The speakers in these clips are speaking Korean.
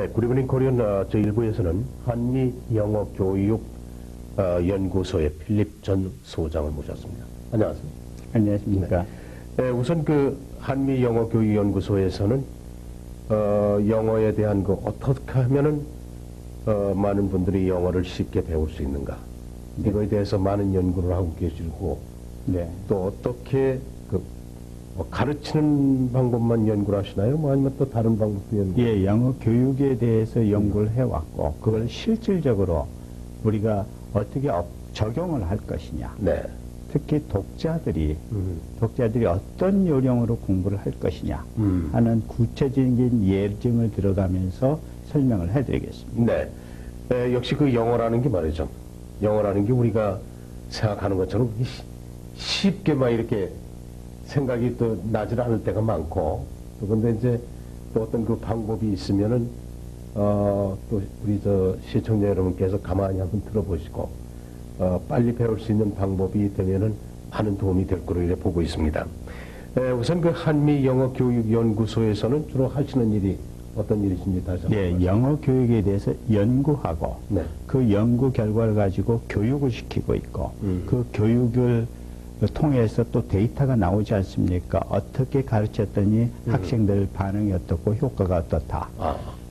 네, 구리브닝 코리안 저 일부에서는 한미 영어 교육 연구소의 필립 전 소장을 모셨습니다. 안녕하세요. 안녕하십니까. 네, 우선 그 한미 영어 교육 연구소에서는 영어에 대한 그 어떻게 하면은 많은 분들이 영어를 쉽게 배울 수 있는가, 이거에 대해서 많은 연구를 하고 계시고, 네. 또 어떻게 가르치는 방법만 연구를 하시나요? 뭐 아니면 또 다른 방법도 연구? 예, 영어 교육에 대해서 연구를 해왔고, 그걸 실질적으로 우리가 어떻게 적용을 할 것이냐. 네. 특히 독자들이 어떤 요령으로 공부를 할 것이냐 하는 구체적인 예증을 들어가면서 설명을 해드리겠습니다. 네. 역시 그 영어라는 게 말이죠. 영어라는 게 우리가 생각하는 것처럼 쉽게 막 이렇게 생각이 또 나질 않을 때가 많고, 또 근데 이제 또 어떤 그 방법이 있으면은, 또 우리 저 시청자 여러분께서 가만히 한번 들어보시고, 빨리 배울 수 있는 방법이 되면은 많은 도움이 될 거로 이렇게 보고 있습니다. 우선 그 한미 영어 교육 연구소에서는 주로 하시는 일이 어떤 일이신지 다시 한번. 예, 영어 교육에 대해서 연구하고, 네. 그 연구 결과를 가지고 교육을 시키고 있고, 그 교육을 통해서 또 데이터가 나오지 않습니까? 어떻게 가르쳤더니 학생들 반응이 어떻고 효과가 어떻다.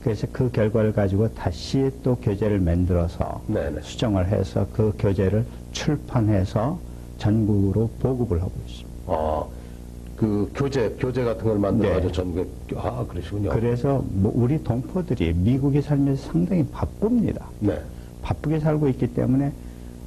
그래서 그 결과를 가지고 다시 또 교재를 만들어서 네네. 수정을 해서 그 교재를 출판해서 전국으로 보급을 하고 있습니다. 그 교재 같은 걸 만들어가지고 네. 전국에, 그러시군요. 그래서 뭐 우리 동포들이 미국에 살면서 상당히 바쁩니다. 네. 바쁘게 살고 있기 때문에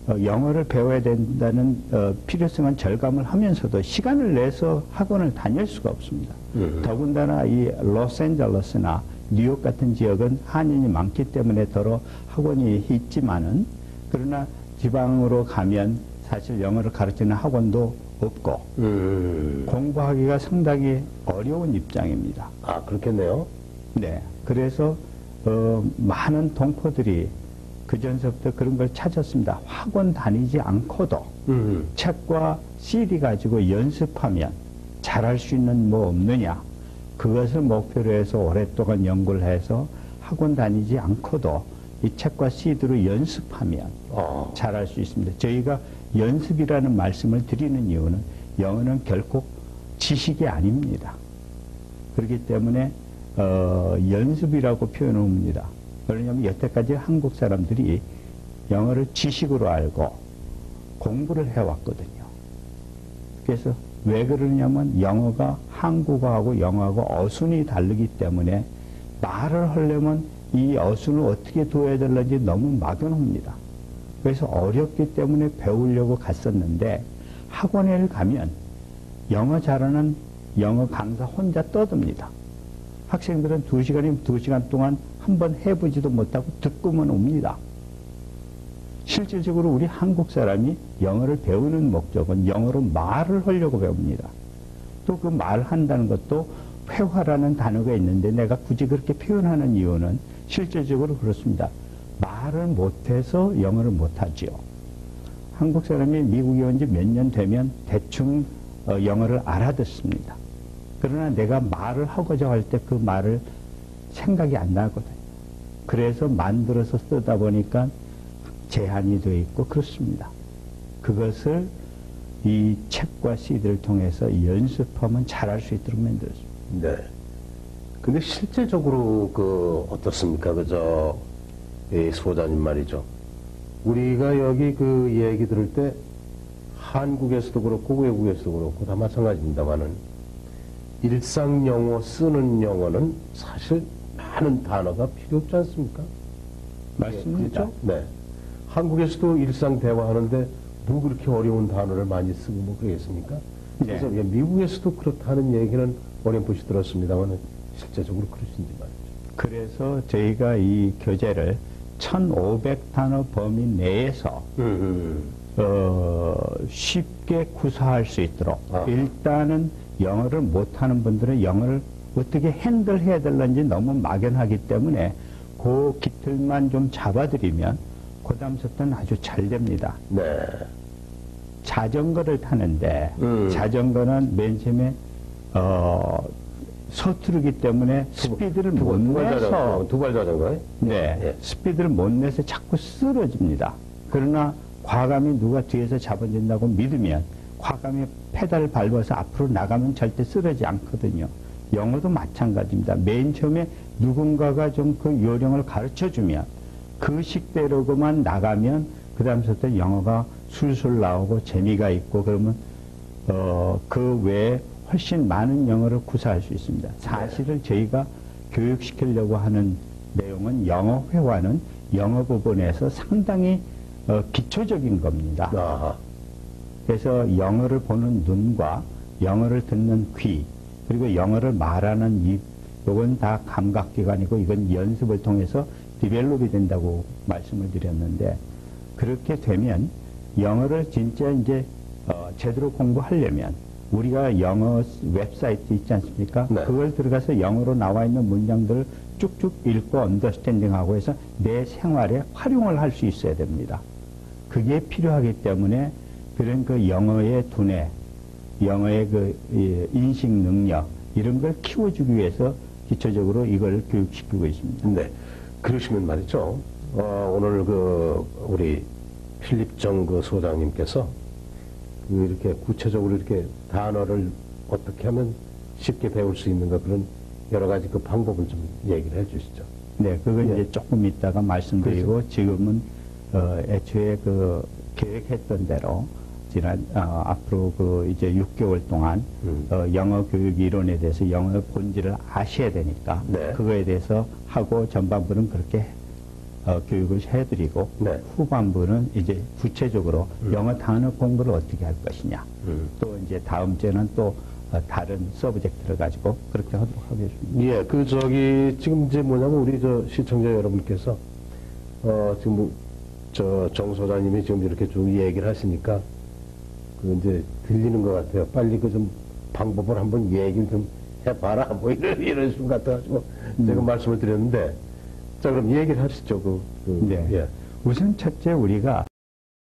영어를 배워야 된다는 필요성은 절감을 하면서도 시간을 내서 학원을 다닐 수가 없습니다. 더군다나 이 로스앤젤레스나 뉴욕 같은 지역은 한인이 많기 때문에 더러 학원이 있지만은, 그러나 지방으로 가면 사실 영어를 가르치는 학원도 없고 공부하기가 상당히 어려운 입장입니다. 그렇겠네요. 네. 그래서 많은 동포들이 그 전서부터 그런 걸 찾았습니다. 학원 다니지 않고도 책과 CD 가지고 연습하면 잘할 수 있는 뭐 없느냐. 그것을 목표로 해서 오랫동안 연구를 해서 학원 다니지 않고도 이 책과 CD로 연습하면 잘할 수 있습니다. 저희가 연습이라는 말씀을 드리는 이유는 영어는 결코 지식이 아닙니다. 그렇기 때문에 연습이라고 표현을 합니다. 왜냐하면 여태까지 한국 사람들이 영어를 지식으로 알고 공부를 해왔거든요. 그래서 왜 그러냐면 영어가 한국어하고 영어하고 어순이 다르기 때문에 말을 하려면 이 어순을 어떻게 둬야 되는지 너무 막연합니다. 그래서 어렵기 때문에 배우려고 갔었는데, 학원에 가면 영어 잘하는 영어 강사 혼자 떠듭니다. 학생들은 2시간이면 2시간 동안 한번 해보지도 못하고 듣고만 옵니다. 실질적으로 우리 한국 사람이 영어를 배우는 목적은 영어로 말을 하려고 배웁니다. 또 그 말한다는 것도 회화라는 단어가 있는데 내가 굳이 그렇게 표현하는 이유는 실질적으로 그렇습니다. 말을 못해서 영어를 못하지요. 한국 사람이 미국에 온 지 몇 년 되면 대충 영어를 알아듣습니다. 그러나 내가 말을 하고자 할 때 그 말을 생각이 안 나거든요. 그래서 만들어서 쓰다 보니까 제한이 되어 있고 그렇습니다. 그것을 이 책과 CD를 통해서 연습하면 잘할 수 있도록 만들었습니다. 네. 근데 실제적으로 어떻습니까? 이 소장님 말이죠. 우리가 여기 그 얘기 들을 때 한국에서도 그렇고 외국에서도 그렇고 다 마찬가지입니다만은, 일상 영어 쓰는 영어는 사실 많은 단어가 필요 없지 않습니까? 맞습니다. 그렇죠? 네. 한국에서도 일상 대화하는데 뭐 그렇게 어려운 단어를 많이 쓰고 뭐 그러겠습니까? 네. 그래서 미국에서도 그렇다는 얘기는 어렴풋이 들었습니다만 실제적으로 그러신지 말이죠. 그래서 저희가 이 교재를 1500단어 범위 내에서 쉽게 구사할 수 있도록 일단은 영어를 못하는 분들은 영어를 어떻게 핸들해야 될는지 너무 막연하기 때문에 그 기틀만 좀 잡아드리면 그 다음부터는 아주 잘 됩니다. 네. 자전거를 타는데 자전거는 맨 처음에 서투르기 때문에 스피드를 못 내서 두발 자전거에? 네, 예. 스피드를 못 내서 자꾸 쓰러집니다. 그러나 과감히 누가 뒤에서 잡아준다고 믿으면 과감히 페달을 밟아서 앞으로 나가면 절대 쓰러지지 않거든요. 영어도 마찬가지입니다. 맨 처음에 누군가가 좀 그 요령을 가르쳐주면 그 식대로만 나가면 그 다음부터 영어가 술술 나오고 재미가 있고 그러면 그 외에 훨씬 많은 영어를 구사할 수 있습니다. 사실은 저희가 교육시키려고 하는 내용은 영어 회화는 영어 부분에서 상당히 기초적인 겁니다. 아하. 그래서 영어를 보는 눈과 영어를 듣는 귀 그리고 영어를 말하는 입 이건 다 감각기관이고 이건 연습을 통해서 디벨롭이 된다고 말씀을 드렸는데 그렇게 되면 영어를 진짜 이제 제대로 공부하려면 우리가 영어 웹사이트 있지 않습니까? 네. 그걸 들어가서 영어로 나와 있는 문장들을 쭉쭉 읽고 언더스탠딩하고 해서 내 생활에 활용을 할 수 있어야 됩니다. 그게 필요하기 때문에 그런 그 영어의 두뇌, 영어의 그 인식 능력 이런 걸 키워주기 위해서 기초적으로 이걸 교육시키고 있습니다. 네. 그러시면 말이죠. 오늘 우리 필립정 소장님께서 이렇게 구체적으로 이렇게 단어를 어떻게 하면 쉽게 배울 수 있는가 그런 여러 가지 그 방법을 좀 얘기를 해 주시죠. 네, 그건 네. 이제 조금 이따가 말씀드리고 지금은 애초에 계획했던 대로 앞으로 이제 6개월 동안 영어 교육 이론에 대해서 영어 본질을 아셔야 되니까 네. 그거에 대해서 하고 전반부는 그렇게 교육을 해드리고 네. 후반부는 이제 구체적으로 영어 단어 공부를 어떻게 할 것이냐 또 이제 다음 주에는 또 다른 서브젝트를 가지고 그렇게 하도록 하겠습니다. 예, 지금 이제 뭐냐면 우리 시청자 여러분께서 지금 정 소장님이 지금 이렇게 쭉 얘기를 하시니까 이제 들리는 것 같아요. 빨리 좀 방법을 한번 얘기를 좀 해봐라. 뭐 이런 식으로 같아가지고 제가 말씀을 드렸는데 자, 그럼 얘기를 하시죠. 네. 예. 우선 첫째 우리가